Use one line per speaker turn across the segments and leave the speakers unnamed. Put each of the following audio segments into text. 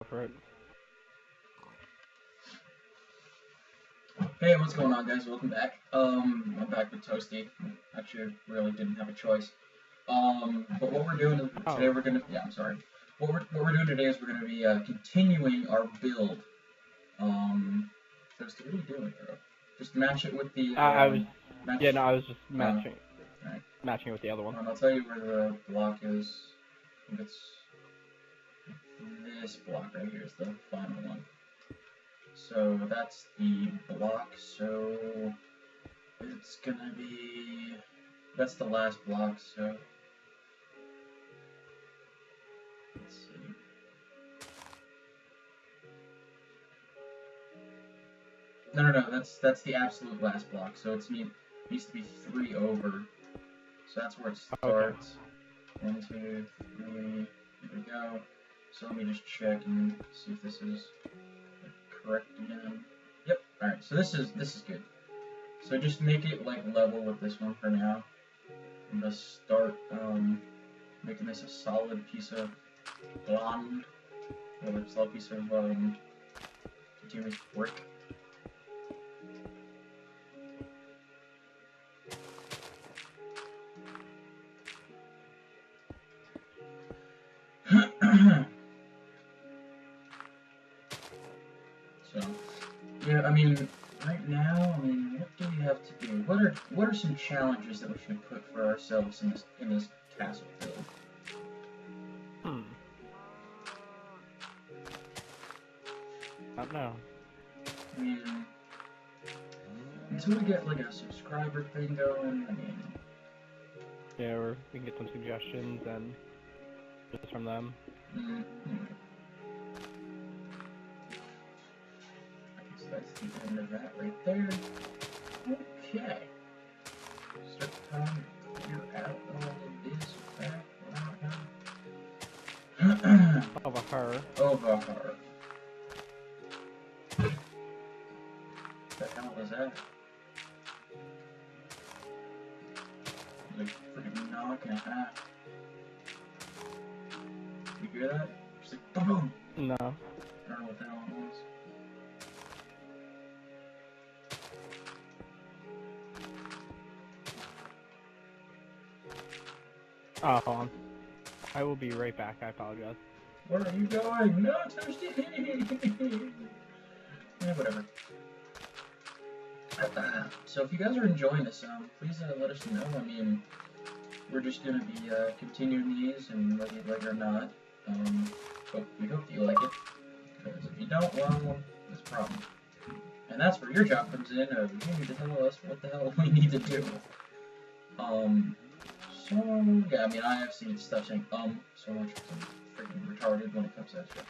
for it.
Hey, what's going on, guys? Welcome back. I'm back with Toasty. Actually, really didn't have a choice. But what we're doing today, I'm sorry. What we're doing today is we're gonna be continuing our build. Toasty, what are you doing, bro? Just match it with the.
I was just matching.
Right.
Matching with the other one.
I'll tell you where the block is. I think it's this block right here is the final one. So that's the block, so it's gonna be, that's the last block, so let's see. No, that's the absolute last block, so it needs to be 3 over, so that's where it starts. Okay. 1, 2, 3, here we go. So let me just check and see if this is correct again. Yep. All right. So this is good. So just make it like level with this one for now. I'm gonna start making this a solid piece of blonde, or a solid piece of continuous brick. So, yeah, I mean, right now, what do we have to do? What are some challenges that we should put for ourselves in this castle build?
I don't know.
I mean, until we get like a subscriber thing going,
yeah, or we can get some suggestions and just from them.
So that's the end of that right there. Okay. Start time to clear out all of this background.
Over her.
Over her. What the hell was that? Like freaking knocking it out. You hear that? Just like boom!
No.
I don't know what the hell it was.
Oh, hold on. I will be right back. I apologize.
Where are you going? No, Toasty! Yeah, whatever. So if you guys are enjoying this, please let us know. I mean, we're just gonna be continuing these, and whether you like it or not. But we hope that you like it, because if you don't, well, that's a problem. And that's where your job comes in. You need to tell us what the hell we need to do. So yeah, I mean, I have seen stuff saying so much because I'm freaking retarded when it comes to that shit.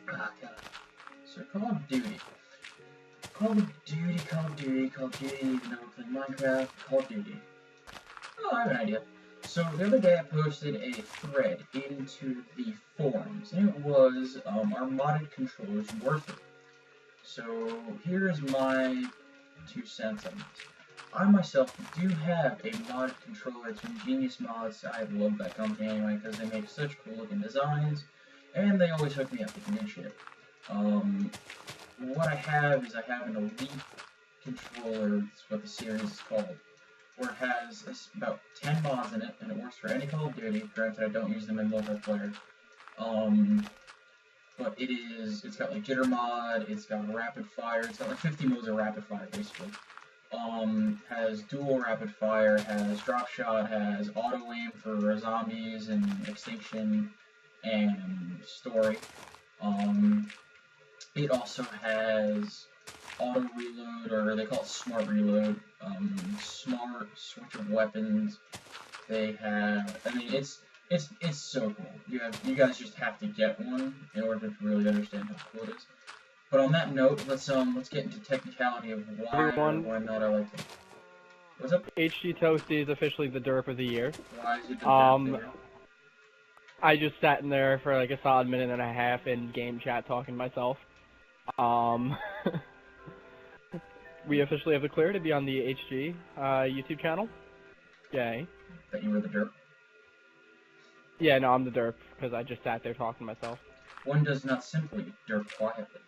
God. So Call of Duty. Call of Duty, even though we're playing Minecraft, Call of Duty. Oh, I have an idea. So the other day I posted a thread into the forums, and it was, are modded controllers worth it? So here's my 2 cents on this. I myself do have a modded controller. It's from Genius Mods. I love that company anyway, because they make such cool looking designs, and they always hook me up with new shit. What I have is an Elite controller, that's what the series is called, where it has about 10 mods in it, and it works for any Call of Duty. Granted, I don't use them in multiplayer. But it's got like jitter mod, it's got rapid fire, it's got like 50 modes of rapid fire basically. Has dual rapid fire, has drop shot, has auto aim for zombies and extinction and story. It also has auto reload, or they call it smart reload, smart switch of weapons. They have, I mean, it's so cool. You guys just have to get one in order to really understand how cool it is. But on that note, let's get into technicality of why or why not I like it. What's up?
HG Toasty is officially the derp of the year.
Why is it the derp of the year?
I just sat in there for like a solid minute and a half in game chat talking to myself. We officially have the clear to be on the HG YouTube channel. Yay.
That you were the derp.
Yeah, no, I'm the derp, because I just sat there talking to myself.
One does not simply derp quietly.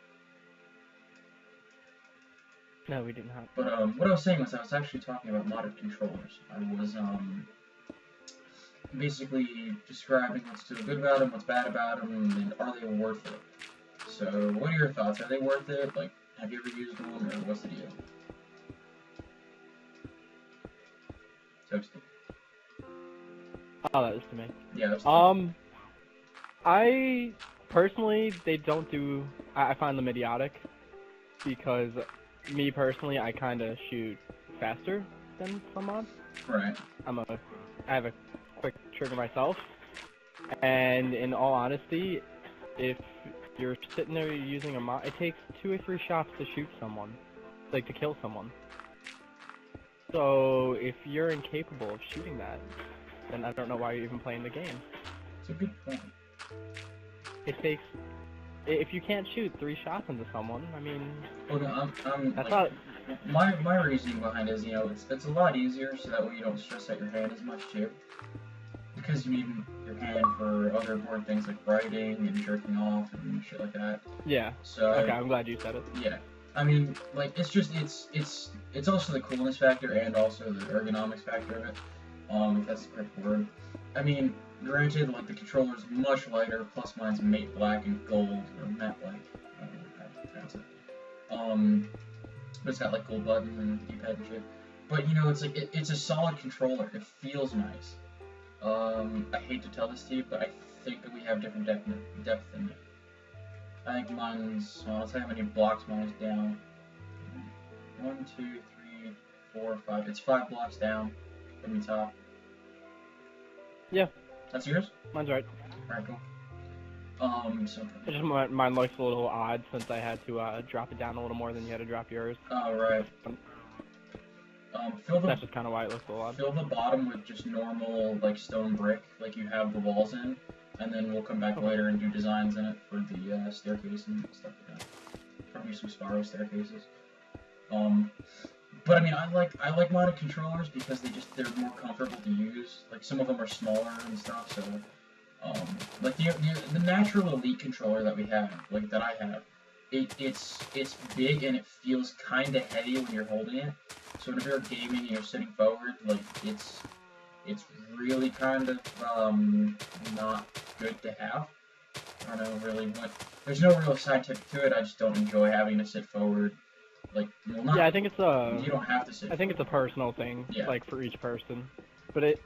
No, we did not.
But what I was saying was I was actually talking about modded controllers. I was basically describing what's too good about them, what's bad about them, and are they worth it. So, what are your thoughts? Are they worth it? Like, have you ever used one, or what's the deal? Toasted.
Oh, that was to me.
Yeah, that's the
I personally, they don't do. I find them idiotic because me personally, I kind of shoot faster than some mods.
right.
I have a quick trigger myself, and in all honesty, if you're sitting there using a mod, it takes 2 or 3 shots to shoot someone, like to kill someone. So if you're incapable of shooting that, then I don't know why you're even playing the game.
It's a good point.
It takes, if you can't shoot 3 shots into someone, I mean,
Well, no,
that's
like,
not.
my reasoning behind it is, it's a lot easier, so that way you don't stress out your hand as much too. Because you need your hand for other important things like writing and jerking off and shit like that.
Yeah.
So
Okay, I'm glad you said it.
yeah, I mean, like, it's also the coolness factor and also the ergonomics factor of it. If that's the correct word. I mean, granted, like, the controller's much lighter, plus mine's matte black and gold, or matte black, I don't know how to pronounce it. But it's got, like, gold buttons and D-pad and shit. But, it's like, it's a solid controller. It feels nice. I hate to tell this to you, but I think that we have different depth in it. I think mine's, let's see how many blocks mine's down. 1, 2, 3, 4, 5. It's 5 blocks down from the top.
Yeah.
That's yours?
Mine's right.
Alright, cool. So...
It's just mine looks a little odd since I had to drop it down a little more than you had to drop yours.
Oh, right.
That's just kind of why it looks a little odd.
Fill the bottom with just normal, like, stone brick, like you have the walls in, and then we'll come back later and do designs in it for the staircase and stuff like that. Probably some spiral staircases. But I mean, I like modded controllers because they're more comfortable to use. Like, some of them are smaller and stuff, so like the natural Elite controller that we have, like that I have, it's big and it feels kind of heavy when you're holding it. So whenever you're gaming and you're sitting forward, like it's really kind of not good to have. I don't know really what. There's no real scientific to it. I just don't enjoy having to sit forward. Like, well, not,
yeah, I think it's a.
You don't have to sit.
I think it's a personal thing,
yeah.
Like for each person. But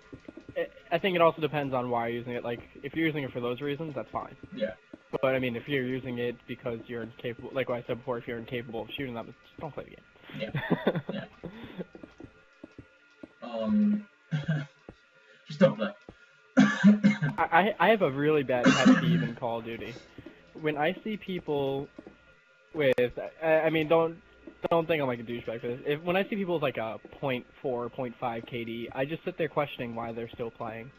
I think it also depends on why you're using it. Like, if you're using it for those reasons, that's fine.
Yeah.
But I mean, if you're using it because you're incapable, like what I said before, if you're incapable of shooting them, just don't play the game.
Yeah. Yeah. Just don't play.
I have a really bad pet peeve in Call of Duty. When I see people with, I mean, don't think I'm like a douchebag for this. When I see people with like a 0.4, 0.5 KD, I just sit there questioning why they're still playing.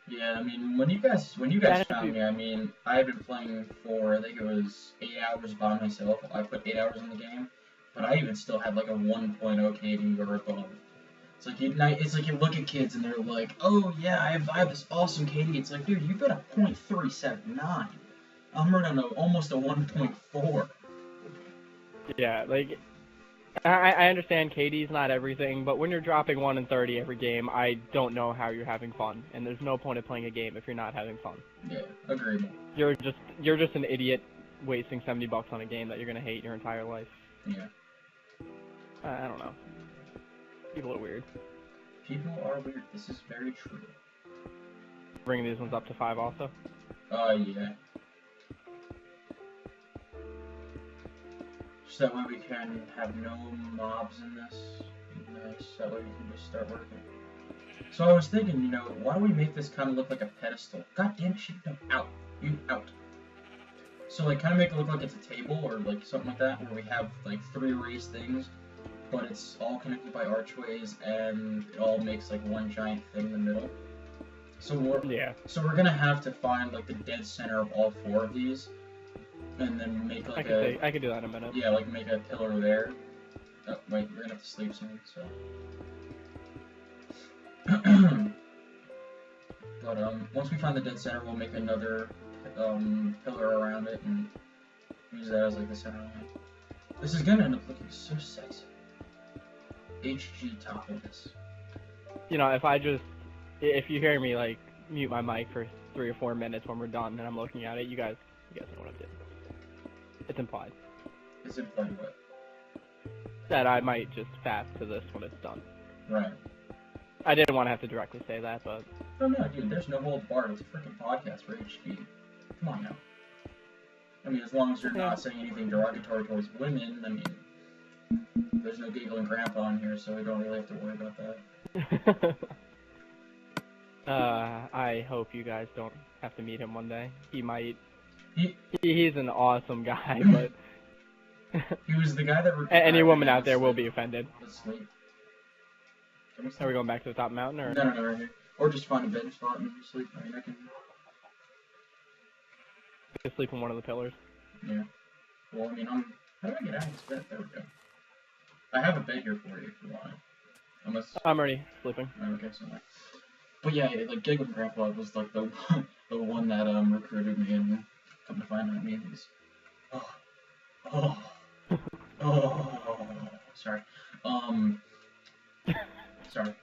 Yeah, I mean, when you guys found me, I mean, I had been playing for, I think it was 8 hours by myself. I put 8 hours in the game, but I even still had like a 1.0 KD or above. It's like you look at kids and they're like, oh yeah, I have this awesome KD. It's like, dude, you've got a .379. I'm running almost a 1.4.
Yeah, like, I understand KD's not everything, but when you're dropping 1 in 30 every game, I don't know how you're having fun, and there's no point of playing a game if you're not having fun.
Yeah, agreed.
You're just an idiot wasting $70 on a game that you're gonna hate your entire life.
Yeah.
I don't know. People are weird.
People are weird. This is very true.
Bringing these ones up to 5 also?
Yeah. So that way we can have no mobs in this. Nice. That way we can just start working. So I was thinking, why don't we make this kind of look like a pedestal? God damn it, shit, no, out. You out. So, like, kind of make it look like it's a table or, like, something like that, where we have, like, 3 raised things, but it's all connected by archways, and it all makes, like, one giant thing in the middle. So we're gonna have to find, like, the dead center of all 4 of these, and then make, like,
I could do that in a minute.
Yeah, like, make a pillar there. Oh, wait, we're gonna have to sleep soon, so... But once we find the dead center, we'll make another pillar around it and use that as like the center line. This is gonna end up looking so sexy. HG topless.
You know, if you hear me like mute my mic for 3 or 4 minutes when we're done and I'm looking at it, you guys know what I did. It's implied.
It's implied what?
That I might just fast to this when it's done.
Right.
I didn't want to have to directly say that, but...
Oh no, dude, there's no holds barred. It's a freaking podcast for HG. Come on now. I mean, as long as you're not saying anything derogatory towards women, I mean, there's no giggling grandpa on here, so we don't really have to worry about that.
I hope you guys don't have to meet him one day. He might...
He's
an awesome guy, but...
He was the guy that...
Any woman out there will be offended.
Let's sleep.
Are we going back to the top mountain, or...?
No, right here. Or just find a bed spot and sleep. I mean, I can...
Just sleep on one of the pillars.
Yeah. Well, I mean, how do I get out of this bed? There we go. I have a bed here for you if you want it. Unless...
I'm already sleeping.
Oh, okay, so like... But yeah, like, Giggling Grandpa was like the one that recruited me, and come to find out me, he's... Sorry. Sorry.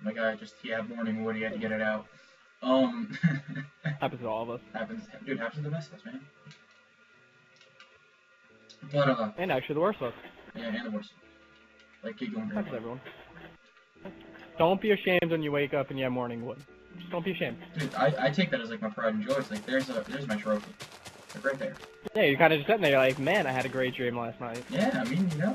My guy he had morning wood, he had to get it out.
Happens to all of us.
Happens to the best of us, man. But,
and actually the worst of us.
Yeah, and the worst. Like, Giggling Grandpa.
Happens to everyone. Don't be ashamed when you wake up and you have morning wood. Just don't be ashamed.
Dude, I take that as like my pride and joy. It's like, there's my trophy. Like, right there.
Yeah, you're kind of just sitting there, you're like, man, I had a great dream last night.
Yeah, I mean, you know.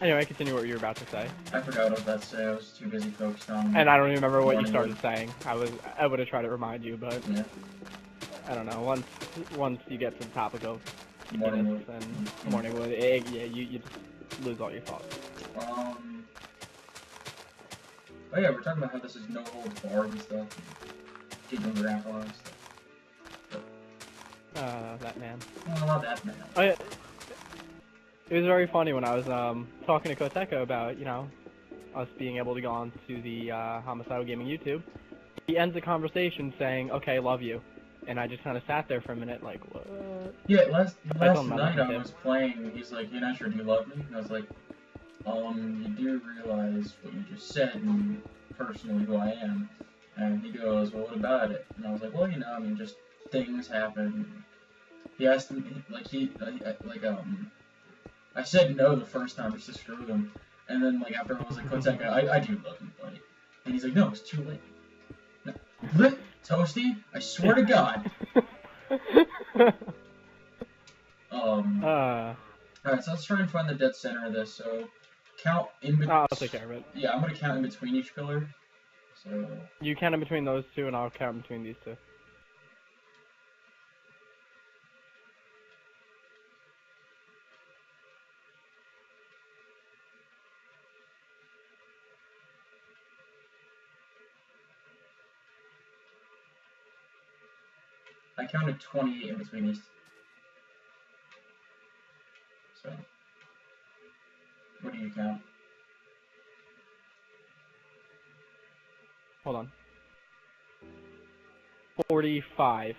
Anyway, continue what you were about to say.
I forgot what I was about to say. I was too busy focused on...
And I don't even remember what you started saying. I would have tried to remind you, but...
Yeah.
I don't know, once you get to the topic of
Morning wood.
And morning wood, yeah, you just lose all your thoughts.
Oh yeah, we're talking about how this is no holds barred and stuff. Giggling Grandpa and stuff.
That man.
Oh, not that man.
Oh, yeah. It was very funny when I was talking to Koteka about, you know, us being able to go on to the Homicidal Gaming YouTube. He ends the conversation saying, "Okay, love you," and I just kind of sat there for a minute, like, what?
Yeah, last night I was playing. He's like, "You're not sure? Do you love me?" And I was like, "You do realize what you just said and personally who I am?" And he goes, "Well, what about it?" And I was like, "Well, you know, I mean, just things happen." He asked me, I said no the first time just to screw him, and then like after I was like, "Koteka, I do love you, buddy," and he's like, "No, it's too late." No. Toasty, I swear to God. Alright, so let's try and find the dead center of this. So count in between.
I'll take care of it.
Yeah, I'm gonna count in between each pillar. So
you count in between those two, and I'll count in between these two.
I counted 28 in between these. So what do you count?
Hold on. 45.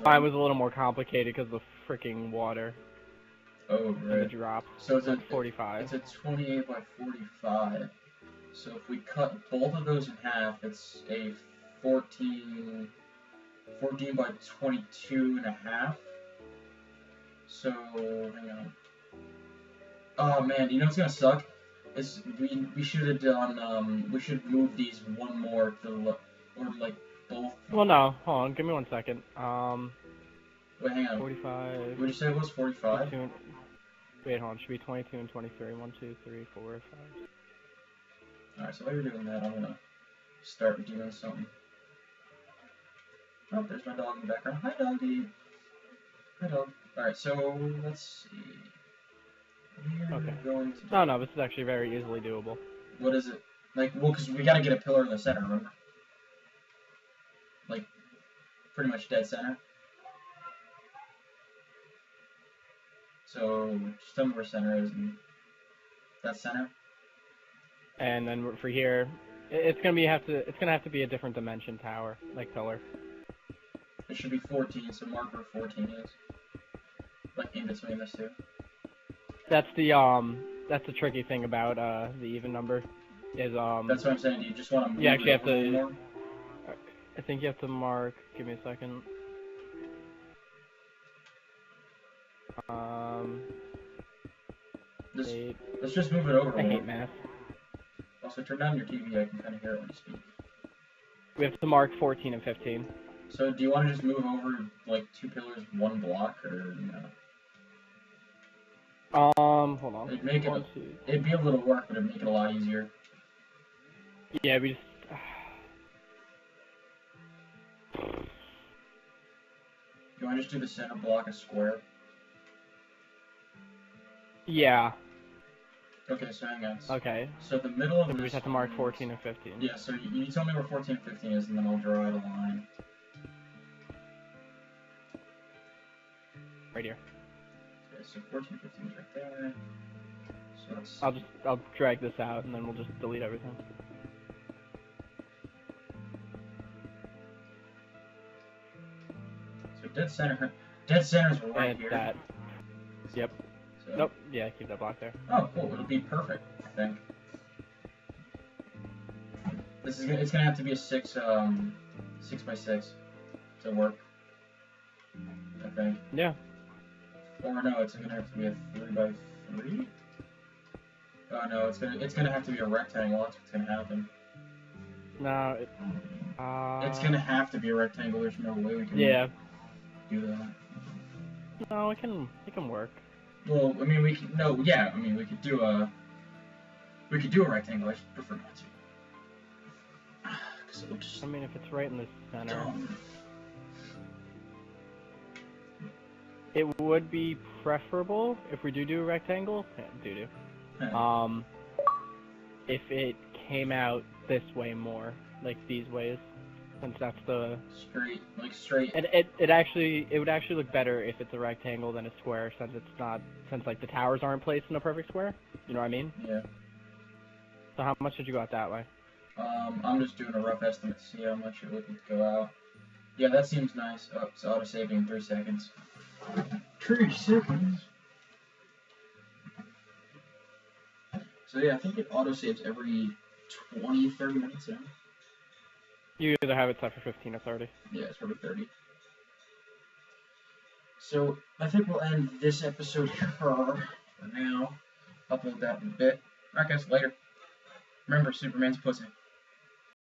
Mine was a little more complicated because of the freaking water.
Oh, right.
And the drop.
So it's a
45.
It's a 28 by 45. So if we cut both of those in half, it's a 14 by 22 and a half. So, hang on. Oh man, you know what's gonna suck? Is we should have done, we should move these one more to the or like both.
Well, no, hold on, give me 1 second.
Wait, hang on.
45.
What did you say it was? 45?
Wait, hold on, should be 22 and 23. 1, 2, 3, 4, 5.
Alright, so while you're doing that, I'm gonna start doing something. Oh, there's my dog in the background. Hi, doggy. Hi, dog. Alright, so let's see.
Okay.
Going to
Oh no, this is actually very easily doable.
What is it? Like, well, because we gotta get a pillar in the center, remember? Like, pretty much dead center. So, just tell me where center is, and that's center.
And then for here, It's gonna have to be a different dimension tower, like pillar.
It should be 14, so mark where 14 is. Like in between this two.
That's the tricky thing about the even number, is
That's what I'm saying. Do you just want to move
you actually
it
have
over a little
to.
more?
I think you have to mark. Give me a second. Eight.
Let's just move it over
I
more.
hate math.
Also, turn down your TV. I can kind of hear it when you speak.
We have to mark 14 and 15.
So, do you want to just move over like 2 pillars, 1 block, or you know?
Hold on.
It'd make it.
One, two.
It'd be a little work, but it'd make it a lot easier.
Yeah, we just.
You want to just do the center block a square?
Yeah.
Okay, so hang on.
Okay.
So the middle of
So
this.
we just have to mark 14 and 15.
Yeah. So you tell me where 14 and 15 is, and then I'll draw out a line.
Right here.
Okay, so 14 and 15 is right there. So that's.
I'll drag this out and then we'll just delete everything.
So dead center. Dead center's right
And
here.
that. Yep.
So.
Nope. Yeah, keep that block there.
Oh, cool. It'll be perfect, I think. It's gonna have to be a 6 by 6 to work. I think.
Yeah.
Or no, it's gonna have to be a 3 by 3. Oh no, it's gonna have to be a rectangle. That's what's gonna happen.
No.
It's gonna have to be a rectangle. There's no way we can do that.
No, it can work.
Well, I mean, we could do a rectangle. I just prefer not to. 'Cause it looks
I mean, if it's right in the center,
dumb.
it would be preferable if we do a rectangle. Yeah,
Yeah.
If it came out this way more, like these ways, since that's the
straight.
And it would actually look better if it's a rectangle than a square, since like the towers aren't placed in a perfect square. You know what I mean?
Yeah.
So how much did you go out that way?
I'm just doing a rough estimate to see how much it would go out. Yeah, that seems nice. Oh, it's auto saving in 3 seconds. 3 seconds. So yeah, I think it auto saves every 20, 30 minutes now.
You either have it set for 15 or 30.
Yeah, it's probably 30. So I think we'll end this episode here for now. Upload that in a bit. Alright guys, later. Remember, Superman's pussy.